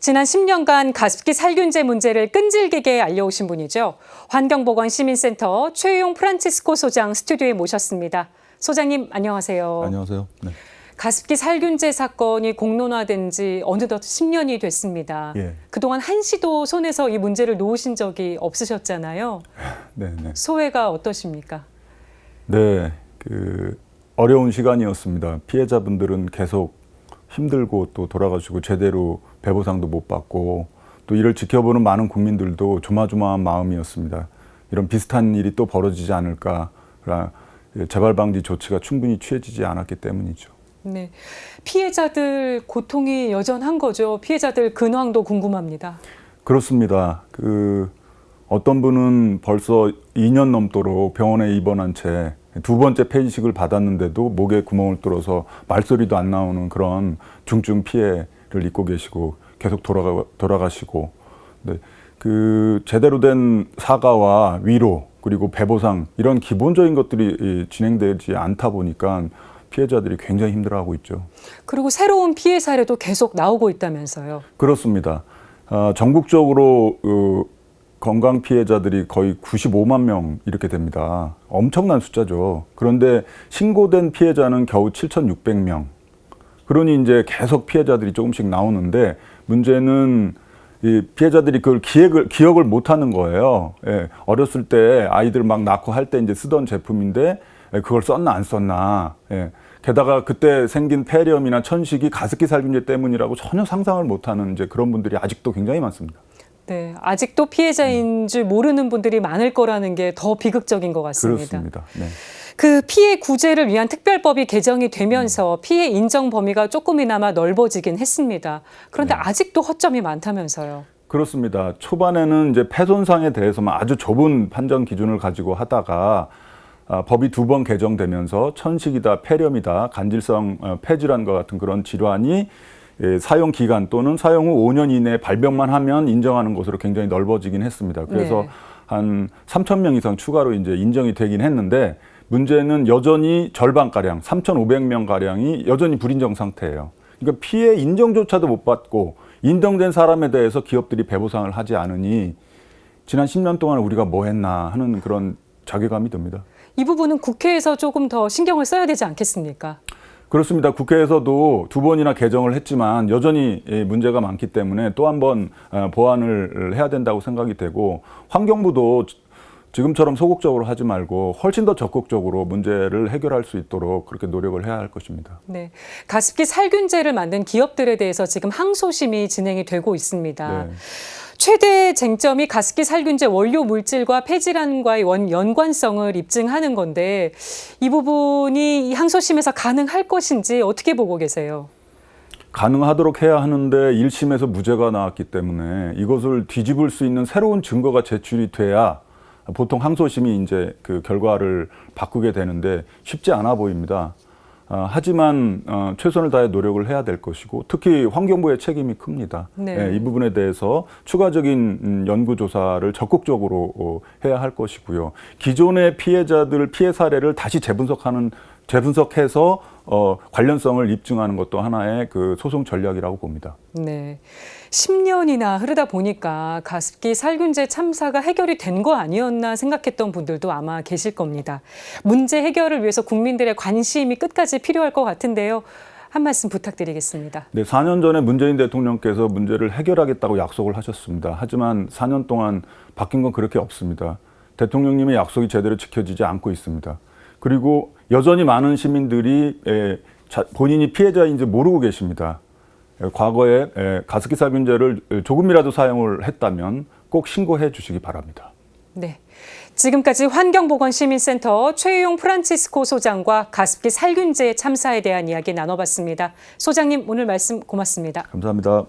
지난 10년간 가습기 살균제 문제를 끈질기게 알려오신 분이죠. 환경보건시민센터 최유용 프란치스코 소장 스튜디오에 모셨습니다. 소장님 안녕하세요. 안녕하세요. 네. 가습기 살균제 사건이 공론화된 지 어느덧 10년이 됐습니다. 예. 그동안 한시도 손에서 이 문제를 놓으신 적이 없으셨잖아요. 네. 소회가 어떠십니까? 네, 어려운 시간이었습니다. 피해자분들은 계속 힘들고 또 돌아가시고 제대로 배보상도 못 받고 또 이를 지켜보는 많은 국민들도 조마조마한 마음이었습니다. 이런 비슷한 일이 또 벌어지지 않을까, 재발 방지 조치가 충분히 취해지지 않았기 때문이죠. 네, 피해자들 고통이 여전한 거죠. 피해자들 근황도 궁금합니다. 그렇습니다. 어떤 분은 벌써 2년 넘도록 병원에 입원한 채 두 번째 폐이식을 받았는데도 목에 구멍을 뚫어서 말소리도 안 나오는 그런 중증 피해를 입고 계시고 계속 돌아가시고, 네, 제대로 된 사과와 위로 그리고 배보상 이런 기본적인 것들이 진행되지 않다 보니까 피해자들이 굉장히 힘들어하고 있죠. 그리고 새로운 피해 사례도 계속 나오고 있다면서요. 그렇습니다. 전국적으로 건강 피해자들이 거의 95만 명 이렇게 됩니다. 엄청난 숫자죠. 그런데 신고된 피해자는 겨우 7,600명. 그러니 이제 계속 피해자들이 조금씩 나오는데 문제는 이 피해자들이 그걸 기억을 못 하는 거예요. 예, 어렸을 때 아이들 막 낳고 할 때 이제 쓰던 제품인데 그걸 썼나 안 썼나. 예. 게다가 그때 생긴 폐렴이나 천식이 가습기 살균제 때문이라고 전혀 상상을 못 하는 이제 그런 분들이 아직도 굉장히 많습니다. 네, 아직도 피해자인 줄 모르는 분들이 많을 거라는 게 더 비극적인 것 같습니다. 그렇습니다. 네. 그 피해 구제를 위한 특별법이 개정이 되면서 피해 인정 범위가 조금이나마 넓어지긴 했습니다. 그런데 아직도 허점이 많다면서요. 그렇습니다. 초반에는 이제 폐손상에 대해서만 아주 좁은 판정 기준을 가지고 하다가 법이 2번 개정되면서 천식이다, 폐렴이다, 간질성 폐질환과 같은 그런 질환이 사용 기간 또는 사용 후 5년 이내에 발병만 하면 인정하는 것으로 굉장히 넓어지긴 했습니다. 그래서 네. 한 3,000명 이상 추가로 이제 인정이 되긴 했는데 문제는 여전히 절반가량, 3,500명 가량이 여전히 불인정 상태예요. 그러니까 피해 인정조차도 못 받고 인정된 사람에 대해서 기업들이 배보상을 하지 않으니 지난 10년 동안 우리가 뭐 했나 하는 그런 자괴감이 듭니다. 이 부분은 국회에서 조금 더 신경을 써야 되지 않겠습니까? 그렇습니다. 국회에서도 2번이나 개정을 했지만 여전히 문제가 많기 때문에 또 한 번 보완을 해야 된다고 생각이 되고, 환경부도 지금처럼 소극적으로 하지 말고 훨씬 더 적극적으로 문제를 해결할 수 있도록 그렇게 노력을 해야 할 것입니다. 네, 가습기 살균제를 만든 기업들에 대해서 지금 항소심이 진행이 되고 있습니다. 네. 최대 쟁점이 가습기 살균제 원료 물질과 폐질환과의 연관성을 입증하는 건데 이 부분이 이 항소심에서 가능할 것인지 어떻게 보고 계세요? 가능하도록 해야 하는데 1심에서 무죄가 나왔기 때문에 이것을 뒤집을 수 있는 새로운 증거가 제출이 돼야 보통 항소심이 이제 그 결과를 바꾸게 되는데 쉽지 않아 보입니다. 하지만 최선을 다해 노력을 해야 될 것이고 특히 환경부의 책임이 큽니다. 네. 이 부분에 대해서 추가적인 연구조사를 적극적으로 해야 할 것이고요. 기존의 피해자들 피해 사례를 다시 재분석해서 관련성을 입증하는 것도 하나의 그 소송 전략이라고 봅니다. 네, 10년이나 흐르다 보니까 가습기 살균제 참사가 해결이 된 거 아니었나 생각했던 분들도 아마 계실 겁니다. 문제 해결을 위해서 국민들의 관심이 끝까지 필요할 것 같은데요. 한 말씀 부탁드리겠습니다. 네, 4년 전에 문재인 대통령께서 문제를 해결하겠다고 약속을 하셨습니다. 하지만 4년 동안 바뀐 건 그렇게 없습니다. 대통령님의 약속이 제대로 지켜지지 않고 있습니다. 그리고 여전히 많은 시민들이 본인이 피해자인지 모르고 계십니다. 과거에 가습기 살균제를 조금이라도 사용을 했다면 꼭 신고해 주시기 바랍니다. 네, 지금까지 환경보건시민센터 최유용 프란치스코 소장과 가습기 살균제 참사에 대한 이야기 나눠봤습니다. 소장님, 오늘 말씀 고맙습니다. 감사합니다.